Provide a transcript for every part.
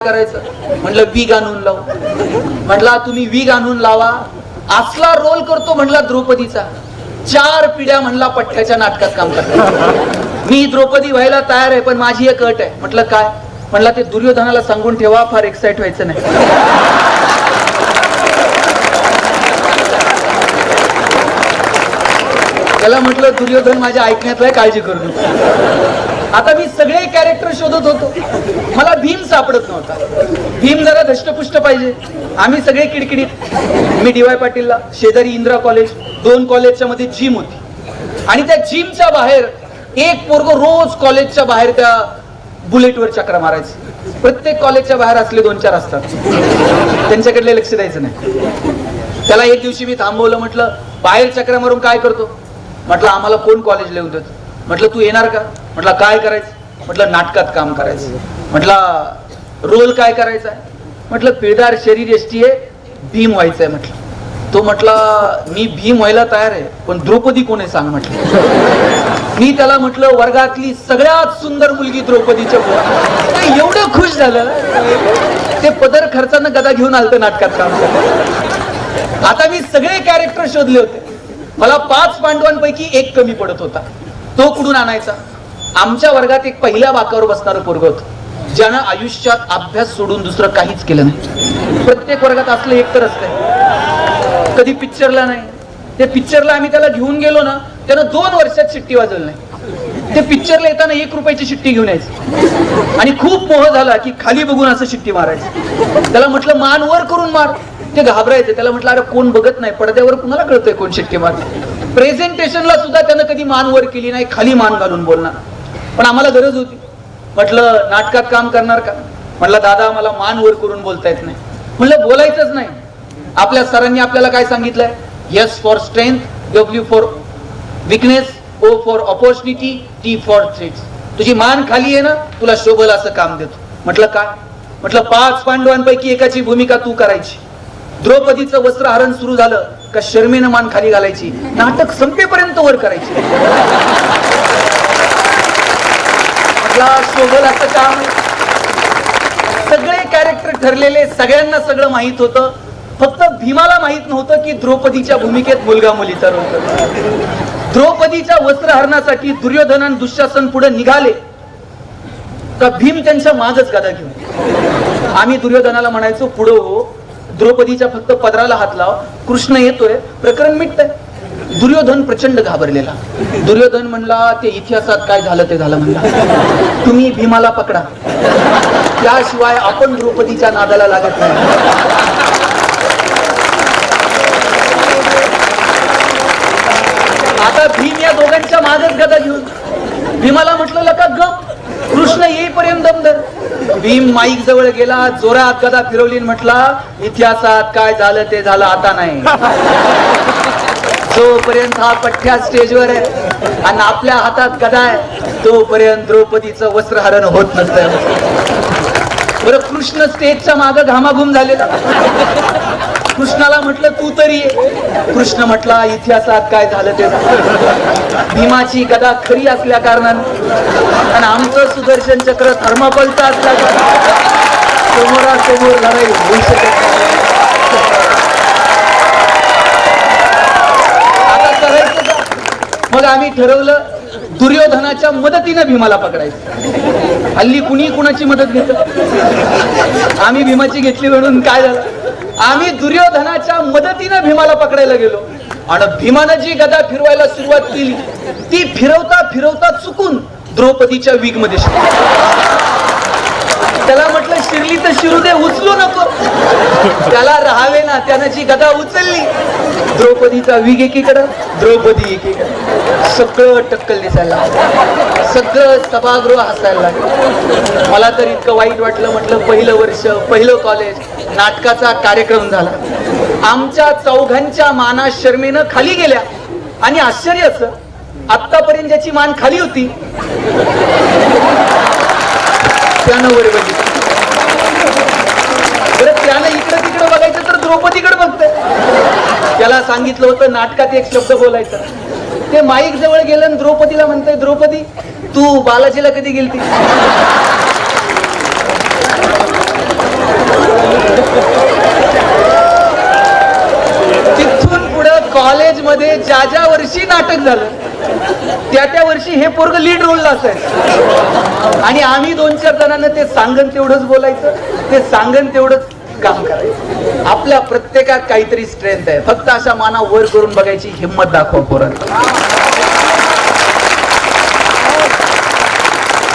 करायचं? म्हटलं विग आणून लाव. म्हटला तुम्ही विग आणून लावा. असला रोल करतो म्हणला द्रौपदीचा. 4 पिढ्या म्हणला पठ्याच्या नाटकात काम करतो. मी द्रौपदी व्हायला तयार आहे, पण माझी एक अट आहे. म्हटलं काय? म्हणला ते दुर्योधनाला सांगून ठेवा, फार एक्साइट व्हायचं नाही. त्याला म्हटलं दुर्योधन माझ्या ऐकण्यातला, काळजी करू नका. आता मी सगळे कॅरेक्टर शोधत होतो, मला भीम सापडत नव्हता. भीम जरा धष्टपुष्ट पाहिजे. आम्ही सगळे किडकिडीत. मी DY पाटीलला, शेजारी इंदिरा कॉलेज, 2 कॉलेजच्या मध्ये जिम होती. आणि त्या जिमच्या बाहेर एक पोरग रोज कॉलेजच्या बाहेर त्या बुलेटवर चक्र मारायचं. प्रत्येक कॉलेजच्या बाहेर असले 2-4 असतात, त्यांच्याकडे लक्ष द्यायचं नाही. त्याला एक दिवशी मी थांबवलं. म्हटलं बाहेर चक्र मारून काय करतो? म्हटलं आम्हाला कोण कॉलेज लिहून देत. म्हटलं तू येणार का? म्हटलं काय करायचं? म्हटलं नाटकात काम करायचं. म्हटलं रोल काय करायचा आहे? म्हटलं पिळदार शरीर एसटी आहे, भीम व्हायचंय. म्हटलं तो म्हटला मी भीम व्हायला तयार आहे, पण द्रौपदी कोण आहे सांग. म्हटलं मी त्याला म्हटलं वर्गातली सगळ्यात सुंदर मुलगी द्रौपदीच्या पोर. एवढं खुश झालं, ते पदर खर्चानं गदा घेऊन आलतं नाटकात काम करायला. आता मी सगळे कॅरेक्टर शोधले होते. मला 5 पांडवांपैकी एक कमी पडत होता. तो कुठून आणायचा? आमच्या वर्गात एक पहिल्या बाकावर बसणारं पोरग होतं, ज्यानं आयुष्यात अभ्यास सोडून दुसरं काहीच केलं नाही. प्रत्येक वर्गात असलं एक तर असतंय. कधी पिक्चरला नाही. ते पिक्चरला आम्ही त्याला घेऊन गेलो ना, त्यानं 2 वर्षात शिट्टी वाजवली नाही. ते पिक्चरला येताना 1 रुपयाची शिट्टी घेऊन यायची. आणि खूप मोह झाला की खाली बघून असं शिट्टी मारायची. त्याला म्हटलं मान वर करून मार. ते घाबरायचे. त्याला म्हटलं अरे कोण बघत नाही, पडद्यावर कुणाला कळतंय कोण शिट्टी मारते. प्रेझेंटेशनला सुद्धा त्यानं कधी मान वर केली नाही, खाली मान घालून बोलणार. पण आम्हाला गरज होती. म्हटलं नाटकात काम करणार का? म्हटलं दादा मला मान वर करून बोलता येत नाही. म्हटलं बोलायचंच नाही. आपल्या सरांनी आपल्याला काय सांगितलंय? S for strength, W for weakness, O for opportunity, T for threats. तुझी मान खाली आहे ना, तुला शोभल असं काम देतो. म्हटलं काय? म्हटलं 5 पांडवांपैकी एकाची भूमिका तू करायची. द्रौपदीचं वस्त्रहरण सुरू झालं का शर्मेनं मान खाली घालायची, नाटक संपेपर्यंत वर करायची. शोभल असं काम. सगळे कॅरेक्टर ठरलेले, सगळ्यांना सगळं माहित होतं. फक्त भीमाला माहित नव्हतं की द्रौपदीच्या भूमिकेत मुलगा मुलीचा रोल करतो. द्रौपदीच्या वस्त्रहरणासाठी दुर्योधन आणि दुःशासन पुढे निघाले का भीम त्यांच्या मागच गदा घेऊन. आम्ही दुर्योधनाला म्हणायचो पुढं हो, द्रौपदीच्या फक्त पदराला हात लाव, कृष्ण येतोय, प्रकरण मिटतंय. दुर्योधन प्रचंड घाबरलेला. दुर्योधन म्हणला ते इतिहासात काय झालं ते झालं. म्हणला तुम्ही भीमाला पकडा, त्याशिवाय आपण द्रौपदीच्या नादाला लागत नाही. आता भीम या दोघांच्या मागच गदा घेऊन. भीमाला म्हटलं लका गप, कृष्ण येईपर्यंत दमदर. भीम माईक जवळ गेला, जोरात गदा फिरवली, म्हटला इतिहासात काय झालं ते झालं, आता नाही. जोपर्यंत हा पठ्ठ्या स्टेजवर आहे आणि आपल्या हातात गदा आहे, तोपर्यंत द्रौपदीचं वस्त्रहरण होत नसतं. बरं कृष्ण स्टेजच्या मागं घामाघूम झालेला. कृष्णाला म्हटलं तू तरी ये. कृष्ण म्हटला इतिहासात काय झालं ते झालं. भीमाची गदा खरी असल्या कारणाने आणि आमचं सुदर्शन चक्र थर्माकोलचं असल्या कारणाने समोरासमोर लढाई होऊ शकत नाही. आता करायचं का? मग आम्ही ठरवलं दुर्योधनाच्या मदतीनं भीमाला पकडायचं. हल्ली कुणी कुणाची मदत घेत? आम्ही भीमाची घेतली म्हणून काय झालं, आम्ही दुर्योधनाच्या मदतीनं भीमाला पकडायला गेलो. आणि भीमानं जी गदा फिरवायला सुरुवात केली, ती फिरवता फिरवता चुकून द्रौपदीच्या विग मध्ये त्याला म्हटलं शिरली तर शिरू दे, उचलू नको. त्याला राहावे ना, त्यानं जी गदा उचलली, द्रौपदीचा विग एकीकडं, द्रौपदी एकीकडं. सगळं टक्कल दिसायला लागलं, सगळं सभागृह हसायला लागलं. मला तर इतकं वाईट वाटलं. म्हटलं पहिलं वर्ष, पहिलं कॉलेज, नाटकाचा कार्यक्रम झाला. आमच्या चौघांच्या माना शर्मेनं खाली गेल्या. आणि आश्चर्य असं, आतापर्यंत ज्याची मान खाली होती त्यानं वर बघितलं. बरं त्यानं इकडं तिकडं बघायचं तर द्रौपदीकडे बघतंय. त्याला सांगितलं होतं नाटकात एक शब्द बोलायचा. ते माईक जवळ गेलं आणि द्रौपदीला म्हणतंय द्रौपदी तू बालाजीला कधी गेलती? नाटकामध्ये ज्या वर्षी नाटक झालं त्या वर्षी हे पोरग लीड रोलला असायचं आणि आम्ही 2-4 जणांना ते सांगन तेवढंच बोलायचं, ते सांगन तेवढंच काम करायचं. आपल्या प्रत्येकात काहीतरी स्ट्रेंथ आहे, फक्त अशा माना वर करून बघायची हिंमत दाखवा पोरांना.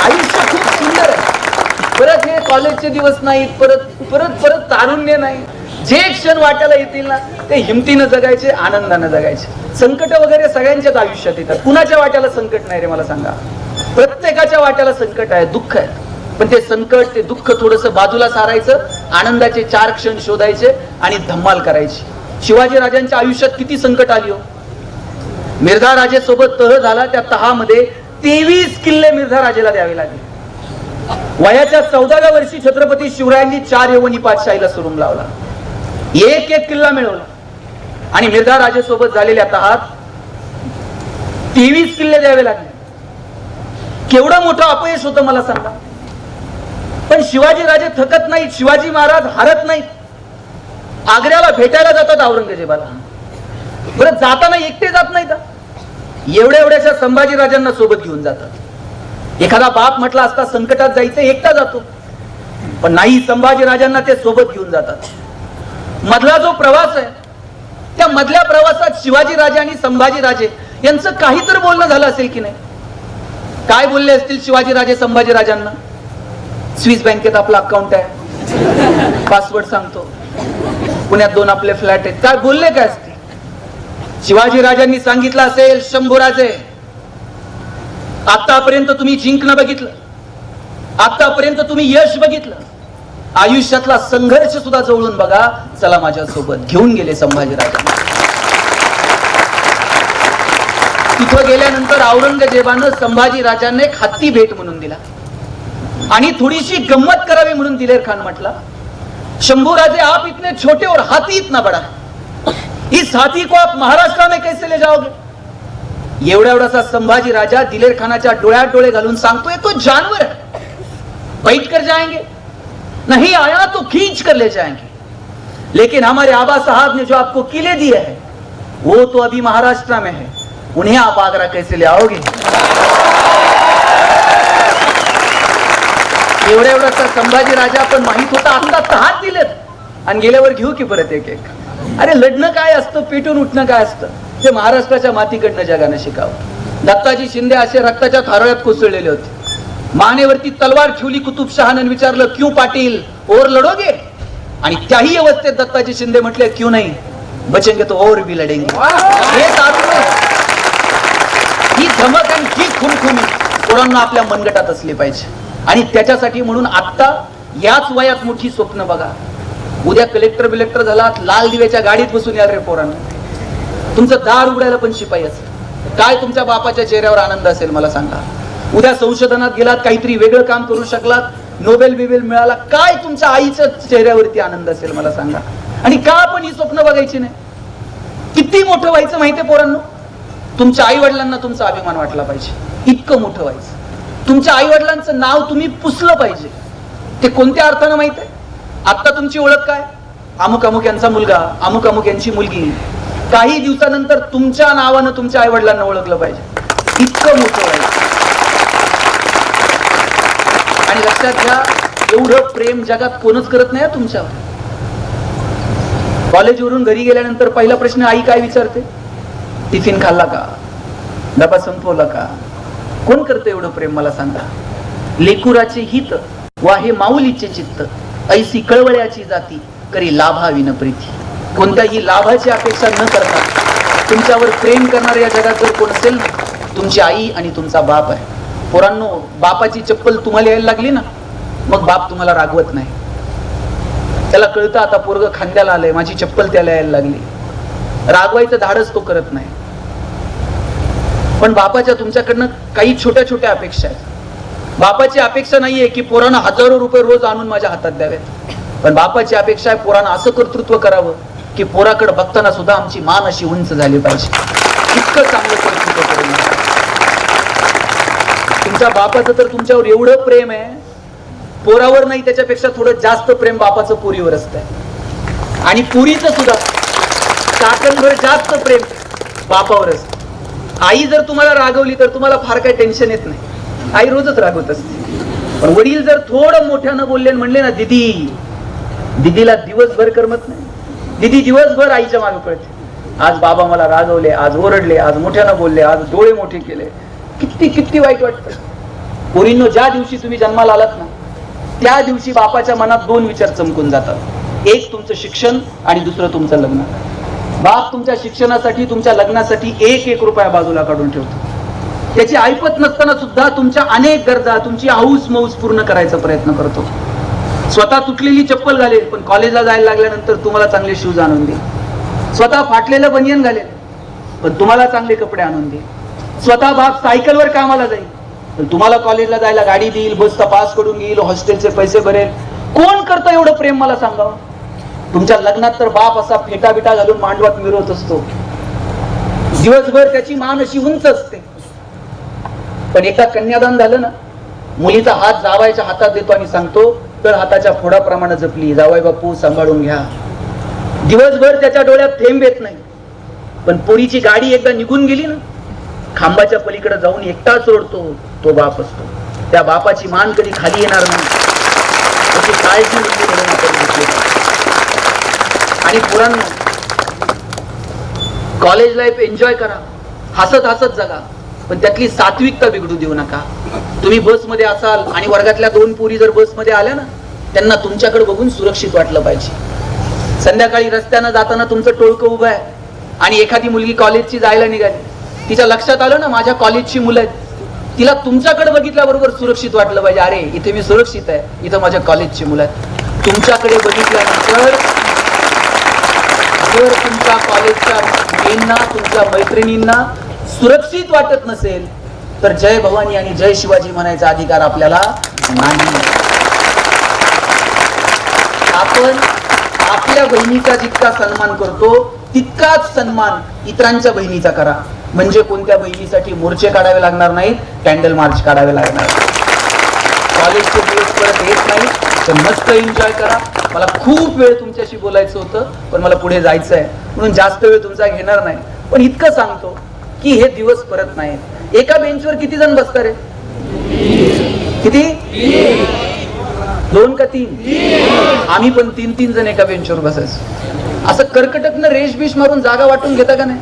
आयुष्य खूप सुंदर आहे. परत हे कॉलेजचे दिवस नाहीत, परत तारुण्य नाही. जे क्षण वाट्याला येतील ना ते हिमतीनं जगायचे, आनंदानं जगायचे. संकट वगैरे सगळ्यांच्याच आयुष्यात येतात, कुणाच्या वाट्याला संकट नाही रे मला सांगा. प्रत्येकाच्या वाट्याला संकट आहे, दुःख आहे. पण ते संकट, ते दुःख थोडस बाजूला सारायचं, आनंदाचे 4 क्षण शोधायचे आणि धम्माल करायची. शिवाजी राजांच्या आयुष्यात किती संकट आली हो. मिर्झा राजेसोबत तह झाला, त्या तहामध्ये 23 किल्ले मिर्झा राजेला द्यावे लागले. वयाच्या 14व्या वर्षी छत्रपती शिवरायांनी 4 यवनी पातशाहीला सुरुंग लावला, एक किल्ला मिळवला आणि मिर्झा राजेसोबत झालेल्या तहात 23 किल्ले द्यावे लागले. केवढं मोठं अपयश होतं मला सांगा. पण शिवाजी राजे थकत नाहीत, शिवाजी महाराज हारत नाहीत. आग्र्याला भेटायला जातात औरंगजेबाला. बरं, जाताना एकटे जात नाहीत, एवढ्याशा संभाजी राजांना सोबत घेऊन जातात. एखादा बाप म्हटला असता संकटात जायचं एकटा जातो, पण नाही, संभाजी राजांना ते सोबत घेऊन जातात. मधला जो प्रवास आहे त्या मधल्या प्रवासात शिवाजी राजे आणि संभाजी राजे यांचं काहीतरी बोलणं झालं असेल की नाही. काय बोलले असतील शिवाजी राजे संभाजी राजांना? स्विस बँकेत आपला अकाउंट आहे, पासवर्ड सांगतो, पुण्यात 2 आपले फ्लॅट आहेत. काय बोलले काय असतील? शिवाजी राजांनी सांगितलं असेल, शंभूराजे आतापर्यंत तुम्ही जिंकणं बघितलं, आतापर्यंत तुम्ही यश बघितलं, आयुष्यातला संघर्ष सुद्धा जवळून बघा, चला माझ्यासोबत. घेऊन गेले संभाजी राजांना. तिथं गेल्यानंतर औरंगजेबानं संभाजी राजांना एक हत्ती भेट म्हणून दिला आणि थोडीशी गंमत करावी म्हणून दिलेर खान म्हटला, शंभू राजे आप इतने छोटे और हाथी इतना बड़ा, इस हाथी को आप महाराष्ट्र में कैसे ले जाओगे? एवढासा संभाजी राजा दिलेर खानाच्या डोळ्यात डोळे घालून सांगतोय, तो जानवर है, बैठ कर जाएंगे, नहीं आया तो खींच कर ले जाएंगे, लेकिन हमारे आबा साहब ने जो आपको किले दिए हैं वो तो अभी महाराष्ट्र में है, उन्हें आप आगरा कैसे ले आओगे? एवढासा संभाजी राजा पण माहित होता, आता हात दिलेत आणि गेल्यावर घेऊ की परत एक. अरे लढणं काय असतं, पेटून उठणं काय असतं, ते महाराष्ट्राच्या मातीकडनं जगानं शिकावं. दत्ताजी शिंदे असे रक्ताच्या थारोळ्यात कोसळलेले होते. मानेवरती तलवार ठेवली कुतुबशहानं, विचारलं क्यों पाटील, और लढोगे? आणि त्याही अवस्थेत दत्ताजी शिंदे म्हटले क्यों नाही, बचेंगे तो और भी लढेंगे. ही धमक आणि ही खुमखुमी पोरांना आपल्या मनगटात असली पाहिजे. आणि त्याच्यासाठी म्हणून आता याच वयात मोठी स्वप्न बघा. उद्या कलेक्टर बिलेक्टर झाला, लाल दिव्याच्या गाडीत बसून याल रे पोरांना. तुमचं दार उघडायला पण शिपाई असेल. काय तुमच्या बापाच्या चेहऱ्यावर आनंद असेल मला सांगा. उद्या संशोधनात गेलात, काहीतरी वेगळं काम करू शकलात, नोबेल बिबेल मिळाला, काय तुमच्या आईच्या चेहऱ्यावरती आनंद असेल मला सांगा. आणि का आपण ही स्वप्न बघायची नाही? किती मोठं व्हायचं माहितीये पोरांनो? तुमच्या आई वडिलांना तुमचा अभिमान वाटला पाहिजे, इतकं मोठं व्हायचं. तुमच्या आई वडिलांचं नाव तुम्ही पुसलं पाहिजे. ते कोणत्या अर्थानं माहित आहे? आता तुमची ओळख काय? अमुक अमुक यांचा मुलगा, अमुक अमुक यांची मुलगी. काही दिवसानंतर तुमच्या नावानं तुमच्या आई वडिलांना ओळखलं पाहिजे, इतकं मोठं व्हायचं. आणि लक्षात घ्या, एवढं प्रेम जगात कोणच करत नाही तुमच्यावर. कॉलेजवरून घरी गेल्यानंतर पहिला प्रश्न आई काय विचारते? टिफिन खाल्ला का? डबा संपवला का? कोण करतं एवढं प्रेम मला सांगा? लेकुराचे हित वाहे माऊलीचे चित्त, ऐसी कळवळ्याची जाती करी लाभाविन प्रीती. कोणत्याही लाभाची अपेक्षा न करता तुमच्यावर प्रेम करणारे या जगात जर कोण असेल, तुमची आई आणि तुमचा बाप आहे. पोरांनो, बापाची चप्पल तुम्हाला यायला लागली ना, मग बाप तुम्हाला रागवत नाही. त्याला कळतं आता पोरग खांद्याला आलंय, माझी चप्पल त्याला यायला लागली. रागवायचं धाडस तो करत नाही. पण बापाच्या तुमच्याकडनं काही छोट्या छोट्या अपेक्षा आहेत. बापाची अपेक्षा नाहीये की पोरांना हजारो रुपये रोज आणून माझ्या हातात द्यावेत, पण बापाची अपेक्षा आहे पोरांना असं कर्तृत्व करावं की पोराकडे बघताना सुद्धा आमची मान अशी उंच झाली पाहिजे. इतकं चांगलं कर्तृत्व करून तुमच्या बापाचं तर तुमच्यावर एवढं प्रेम आहे, पोरावर नाही त्याच्यापेक्षा थोडं जास्त प्रेम बापाचं पोरीवर असतंय. आणि पुरीचं सुद्धा काकणभर जास्त प्रेम बापावर असते. आई जर तुम्हाला रागवली तर तुम्हाला फार काही टेन्शन येत नाही, आई रोजच रागवत असते. पण वडील जर थोडं मोठ्यानं बोलले म्हणले ना दीदी, दीदीला दिवसभर करमत नाही. दीदी दिवसभर आईच्या मागे पळते. आज बाबा मला रागवले, आज ओरडले, आज मोठ्यानं बोलले, आज डोळे मोठे केले, किती किती वाईट वाटतं. पोरींनो, ज्या दिवशी तुम्ही जन्माला आलात ना त्या दिवशी बापाच्या मनात दोन विचार चमकून जातात. एक तुमचं शिक्षण आणि दुसरं तुमचं लग्न. बाप तुमच्या शिक्षणासाठी, तुमच्या लग्नासाठी एक एक रुपया बाजूला काढून ठेवतो. त्याची ऐपत नसताना सुद्धा तुमच्या अनेक गरजा, तुमची हौस मौस पूर्ण करायचा प्रयत्न करतो. स्वतः तुटलेली चप्पल घालेल पण कॉलेजला जायला लागल्यानंतर तुम्हाला चांगले शूज आणून दे. स्वतः फाटलेलं बनियन घालेल पण तुम्हाला चांगले कपडे आणून दे. स्वतः बाप सायकलवर कामाला जाईल पण तुम्हाला कॉलेजला जायला गाडी देईल, बसचा पास करून घेईल, हॉस्टेलचे पैसे भरेल. कोण करतं एवढं प्रेम मला सांगावं? तुमच्या लग्नात तर बाप असा फेटा बिटा घालून मांडवात मिरवत असतो. दिवसभर त्याची मान अशी उंच असते. पण एका कन्यादान झालं ना, मुलीचा हात जावायच्या हातात देतो आणि सांगतो तर हाताच्या फोडाप्रमाणे जपली, जावाई बापू सांभाळून घ्या. दिवसभर त्याच्या डोळ्यात थेंब येत नाही. पण पोरीची गाडी एकदा निघून गेली ना, खांबाच्या पलीकडे जाऊन एकटाच ओढतो तो बाप असतो. त्या बापाची मान कधी खाली येणार नाही त्याची काळजी मुलगी. आणि पुराण कॉलेज लाईफ एन्जॉय करा, हसत हसत जगा, पण त्यातली सात्विकता बिघडू देऊ नका. तुम्ही बसमध्ये असाल आणि वर्गातल्या दोन पोरी जर बसमध्ये आल्या ना, त्यांना तुमच्याकडे बघून सुरक्षित वाटलं पाहिजे. संध्याकाळी रस्त्यानं जाताना तुमचं टोळकं उभं आहे आणि एखादी मुलगी कॉलेजची जायला निघाली, तिच्या लक्षात आलं ना माझ्या कॉलेजची मुलं आहेत, तिला तुमच्याकडे बघितल्याबरोबर सुरक्षित वाटलं पाहिजे. अरे इथे मी सुरक्षित आहे, इथं माझ्या कॉलेजची मुलं आहेत. तुमच्याकडे बघितल्यानंतर जर तुमच्या कॉलेजच्या मुलींना, तुमच्या मैत्रिणींना सुरक्षित वाटत नसेल तर जय भवानी आणि जय शिवाजी म्हणायचा अधिकार आपल्याला नाही. आपण आपल्या बहिणीचा जितका सन्मान करतो तितकाच सन्मान इतरांच्या बहिणीचा करा. म्हणजे कोणत्या बहिणीसाठी मोर्चे काढावे लागणार नाहीत, कॅन्डल मार्च काढावे लागणार. कॉलेजचे दिवस परत येत नाही तर मस्त एन्जॉय करा. मला खूप वेळ तुमच्याशी बोलायचं होतं पण मला पुढे जायचं आहे म्हणून जास्त वेळ तुमचा घेणार नाही. पण इतकं सांगतो की हे दिवस परत नाहीत. एका बेंचवर किती जण बसतात रे? किती? 2 का 3? आम्ही पण 3-3 जण एका बेंचवर बसायचो. असं कर्कटकनं रेश बिश मारून जागा वाटून घेता का नाही?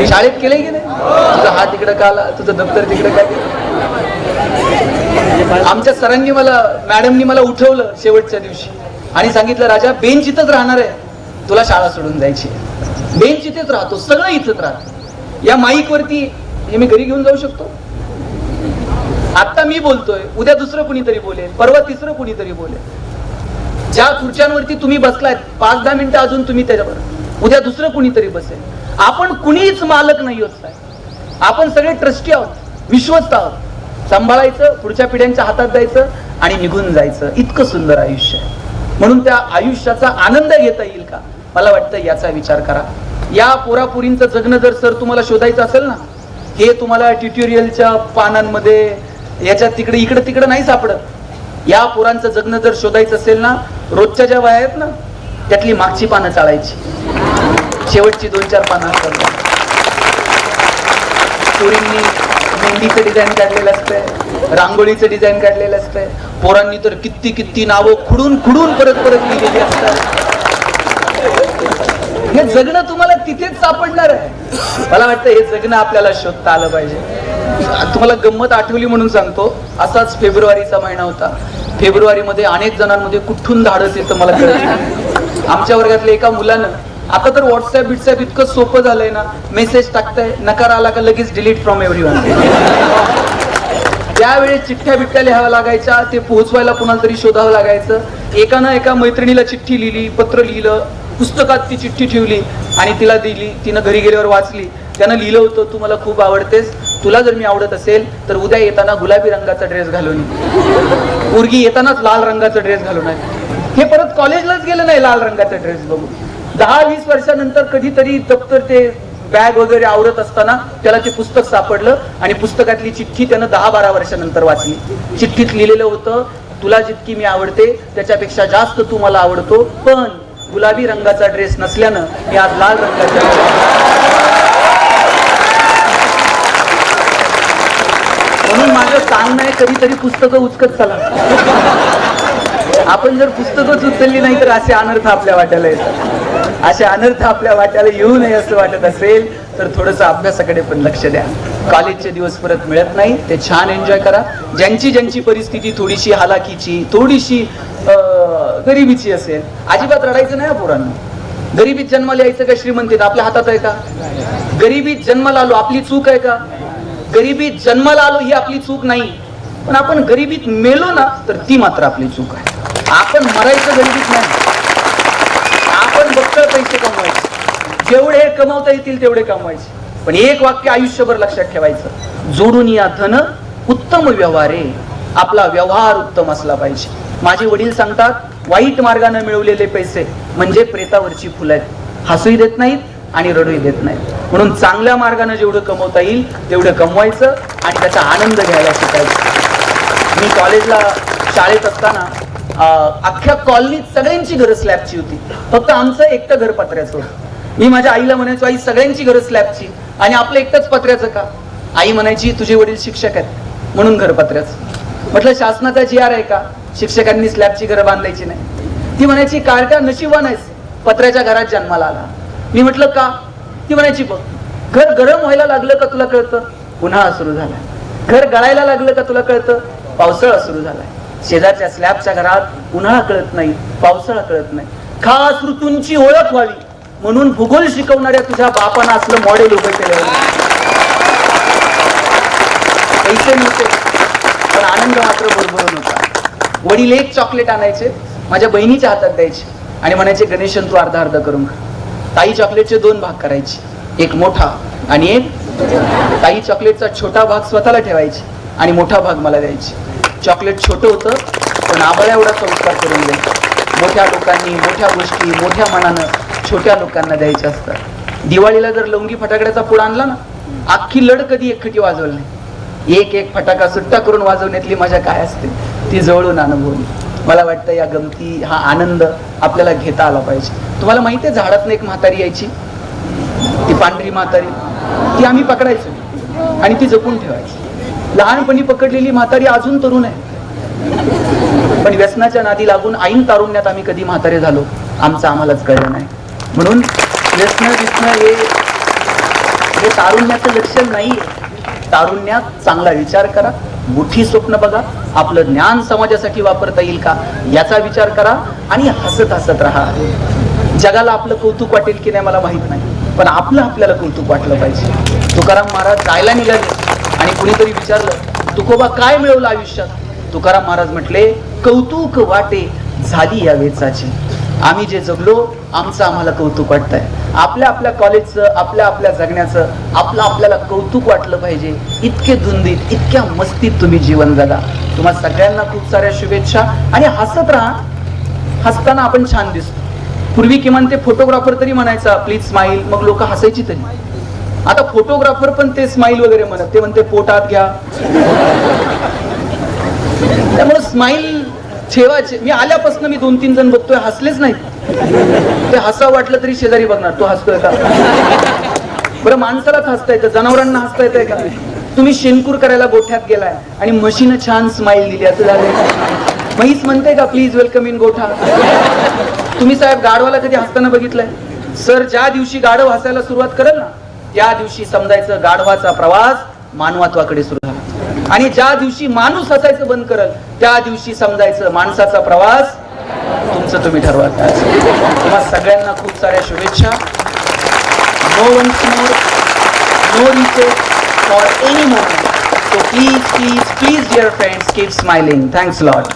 शाळेत केलंय की नाही? तुझा हात तिकडे का आला, तुझं दप्तर तिकडे काय? आमच्या सरांनी मॅडमनी मला उठवलं शेवटच्या दिवशी आणि सांगितलं राजा बेंच इथंच राहणार आहे, तुला शाळा सोडून जायची. बेंच इथेच राहतो, सगळं इथंच राहतो. या माईक वरती हे मी घरी घेऊन जाऊ शकतो. आता मी बोलतोय, उद्या दुसरं कुणीतरी बोलेल, परवा तिसरं कुणीतरी बोलेल. ज्या खुर्च्यांवरती तुम्ही बसलाय 5-10 मिनिटं अजून तुम्ही त्याच्यावर, उद्या दुसरं कुणीतरी बसेल. आपण कुणीच मालक नाही होत. आपण सगळे ट्रस्टी आहोत, विश्वस्त आहोत. सांभाळायचं, पुढच्या पिढ्यांच्या हातात द्यायचं आणि निघून जायचं. इतकं सुंदर आयुष्य आहे. म्हणून त्या आयुष्याचा आनंद घेता येईल का, मला वाटतं याचा विचार करा. या पोरापोरींचं जगणं जर सर तुम्हाला शोधायचं असेल ना, हे तुम्हाला ट्युटोरियलच्या पानांमध्ये याच्यात तिकडे इकडे तिकडे नाही सापडत. या पोरांचं जगणं जर शोधायचं असेल ना, रोजच्या ज्या वया आहेत ना त्यातली मागची पानं चाळायची, शेवटची 2-4 पानं असतात. पोरींनी मेहंदीचं डिझाईन काढलेलं असतंय, रांगोळीचं डिझाईन काढलेलं असतंय. पोरांनी तर किती किती नावं खुडून खुडून परत परत लिहिलेली असतात. हे जगणं तुम्हाला तिथेच सापडणार आहे. मला वाटतं हे जगणं आपल्याला शोधता आलं पाहिजे. तुम्हाला गंमत आठवली म्हणून सांगतो. असाच फेब्रुवारीचा महिना होता. फेब्रुवारीमध्ये अनेक जणांमध्ये कुठून धाडस येतं मला कळत नाही. आमच्या वर्गातल्या एका मुलानं, आता तर व्हॉट्सअप बिट्सअप इतकं सोपं झालंय ना, मेसेज टाकताय, नकार आला का लगेच डिलीट फ्रॉम एव्हरीवन. त्यावेळेस चिठ्ठ्या बिठ्ठ्या लिहाव्या लागायच्या, ते पोहोचवायला कुणाला तरी शोधावं लागायचं. एकानं एका मैत्रिणीला चिठ्ठी लिहिली, पत्र लिहिलं, पुस्तकात ती चिठ्ठी ठेवली आणि तिला दिली. तिनं घरी गेल्यावर वाचली. त्यानं लिहिलं होतं, तू मला खूप आवडतेस, तुला जर मी आवडत असेल तर उद्या येताना गुलाबी रंगाचा ड्रेस घालून ये. पोरगी येतानाच लाल रंगाचा ड्रेस घालून आहे. हे परत कॉलेजलाच गेलं नाही लाल रंगाचा ड्रेस बघून. 10-20 वर्षानंतर कधीतरी दप्तर ते बॅग वगैरे आवरत असताना त्याला ते पुस्तक सापडलं आणि पुस्तकातली चिठ्ठी त्यानं 10-12 वर्षानंतर वाचली. चिठ्ठीत लिहिलेलं होतं, तुला जितकी मी आवडते त्याच्यापेक्षा जास्त तू मला आवडतो, पण गुलाबी रंगाचा ड्रेस नसल्यानं मी आज लाल रंगाचा. म्हणून माझं सांगणं आहे, कधीतरी पुस्तकं उचकत चला. आपण जर पुस्तकच उचलली नाही तर असे अनर्थ आपल्या वाट्याला येतात. असे अनर्थ आपल्या वाट्याला येऊ नये असं वाटत असेल तर थोडंसं अभ्यासाकडे पण लक्ष द्या. कॉलेजचे दिवस परत मिळत नाही, ते छान एन्जॉय करा. ज्यांची परिस्थिती थोडीशी हालाकीची, थोडीशी गरिबीची असेल, अजिबात रडायचं नाही पोरांना. गरिबीत जन्माला यायचं का श्रीमंतीत आपल्या हातात आहे का? गरिबीत जन्माला आलो आपली चूक आहे का? गरिबीत जन्माला आलो ही आपली चूक नाही, पण आपण गरिबीत मेलो ना तर ती मात्र आपली चूक आहे. आपण मरायचं गरिबीत नाही, आपण बक्कळ पैसे कमवायचे, जेवढे कमवता येतील तेवढे कमवायचे. पण एक वाक्य आयुष्यभर लक्षात ठेवायचं, जोडून या धन उत्तम व्यवहारे. आपला व्यवहार उत्तम असला पाहिजे. माझे वडील सांगतात, वाईट मार्गाने मिळवलेले पैसे म्हणजे प्रेतावरची फुलं आहेत, हसूही देत नाहीत आणि रडूही देत नाहीत. म्हणून चांगल्या मार्गाने जेवढं कमवता येईल तेवढं कमवायचं आणि त्याचा आनंद घ्यायला शिकायचं. मी कॉलेजला शाळेत असताना अख्ख्या कॉलनीत सगळ्यांची घरं स्लॅबची होती, फक्त आमचं एकटं घर पत्र्याचं होतं. मी माझ्या आईला म्हणायचो, आई सगळ्यांची घरं स्लॅबची आणि आपलं एकटंच पत्र्याचं का? आई म्हणायची, तुझे वडील शिक्षक आहेत म्हणून घर पत्र्याचं. म्हटलं शासनाचा GR आहे का शिक्षकांनी स्लॅबची घरं बांधायची नाही? ती म्हणायची, कार्ट्या नशिबान आहेस पत्र्याच्या घरात जन्माला आला. मी म्हटलं का? ती म्हणायची, बघ घर गरम व्हायला लागलं का तुला कळतं? उन्हाळा सुरू झालाय. घर गळायला लागलं का तुला कळतं? पावसाळा सुरू झालाय. शेजारच्या स्लॅबच्या घरात उन्हाळा कळत नाही, पावसाळा कळत नाही. खास ऋतूंची ओळख व्हावी म्हणून भूगोल शिकवणाऱ्या तुझ्या बापानं असलं मॉडेल उभं केलं. पैसे नव्हते पण आनंद मात्र भरभरून होता. वडील एक चॉकलेट आणायचे, माझ्या बहिणीच्या हातात द्यायचे आणि म्हणायचे, गणेशन तू अर्धा अर्धा करून खा. ताई चॉकलेटचे 2 भाग करायचे, एक मोठा आणि एक. ताई चॉकलेटचा छोटा भाग स्वतःला ठेवायचे आणि मोठा भाग मला द्यायचे. चॉकलेट छोटं होतं पण आबाळा एवढा संस्कार करून द्यायचा. मोठ्या लोकांनी मोठ्या गोष्टी मोठ्या मनानं छोट्या लोकांना द्यायच्या असतात. दिवाळीला जर लवंगी फटाकड्याचा पुडा आणला ना, अख्खी लढ कधी एकखटी वाजवली नाही. एक फटाका सुट्टा करून वाजवण्यातली मजा काय असते ती जवळून अनुभवली. मला वाटतं या गमती, हा आनंद आपल्याला घेता आला पाहिजे. तुम्हाला माहिती आहे, झाडातनं एक म्हातारी यायची, ती पांढरी म्हातारी, ती आम्ही पकडायचो आणि ती जपून ठेवायची. लहानपणी पकडलेली म्हातारी अजून तरुण आहे, पण व्यसनाच्या नादी लागून ऐन तारुण्यात आम्ही कधी म्हातारे झालो आमचं आम्हालाच कळलं नाही. म्हणून व्यसन हे तारुण्याचं लक्षण नाहीये. तारुण्यात चांगला विचार करा, मोठी स्वप्न बघा, आपलं ज्ञान समाजासाठी वापरता येईल का याचा विचार करा आणि हसत हसत राहा. जगाला आपलं कौतुक वाटेल की नाही मला माहित नाही, पण आपलं आपल्याला कौतुक वाटलं पाहिजे. तुकाराम महाराज जायला निघाले आणि कुणीतरी विचारलं, तुकोबा काय मिळवलं आयुष्यात? तुकाराम महाराज म्हटले, कौतुक वाटे झाली या वेचाची. आम्ही जे जगलो आमचं आम्हाला कौतुक वाटतंय. आपल्या आपल्या कॉलेजचं, आपल्या आपल्या जगण्याचं आपल्याला कौतुक वाटलं पाहिजे. इतके धुंदीत, इतक्या मस्तीत तुम्ही जीवन जगा. तुम्हाला सगळ्यांना खूप साऱ्या शुभेच्छा आणि हसत राहा. हसताना आपण छान दिसतो. पूर्वी किमान ते फोटोग्राफर तरी म्हणायचा प्लीज स्माईल, मग लोक हसायची तरी. आता फोटोग्राफर पण ते स्माईल वगैरे म्हणत, ते म्हणते पोटात घ्या. त्यामुळे स्माईल ठेवायचे. मी आल्यापासून मी 2-3 जण बघतोय हसलेच नाही. ते हसा वाटलं तरी शेजारी बघणार, तो हसतोय का? बरं, माणसालाच हसता येतं, जनावरांना हसता येतंय का? तुम्ही शेणकूर करायला गोठ्यात गेलाय आणि म्हशीनं छान स्माईल दिली, असं झालंय? म्हैस म्हणते का प्लीज वेलकम इन गोठा? तुम्ही साहेब गाढवाला कधी हसताना बघितलंय? सर, ज्या दिवशी गाढव हसायला सुरुवात करेल ना त्या दिवशी समजायचं गाढवाचा प्रवास मानवत्वाकडे सुरू झाला. आणि ज्या दिवशी माणूस हसायचं बंद करेल त्या दिवशी समजायचं माणसाचा प्रवास तुमचं तुम्ही ठरवा. तुम्हाला सगळ्यांना खूप साऱ्या शुभेच्छा. No once more, no reset for any moment. So please, please, please, dear friends, keep smiling. Thanks a lot.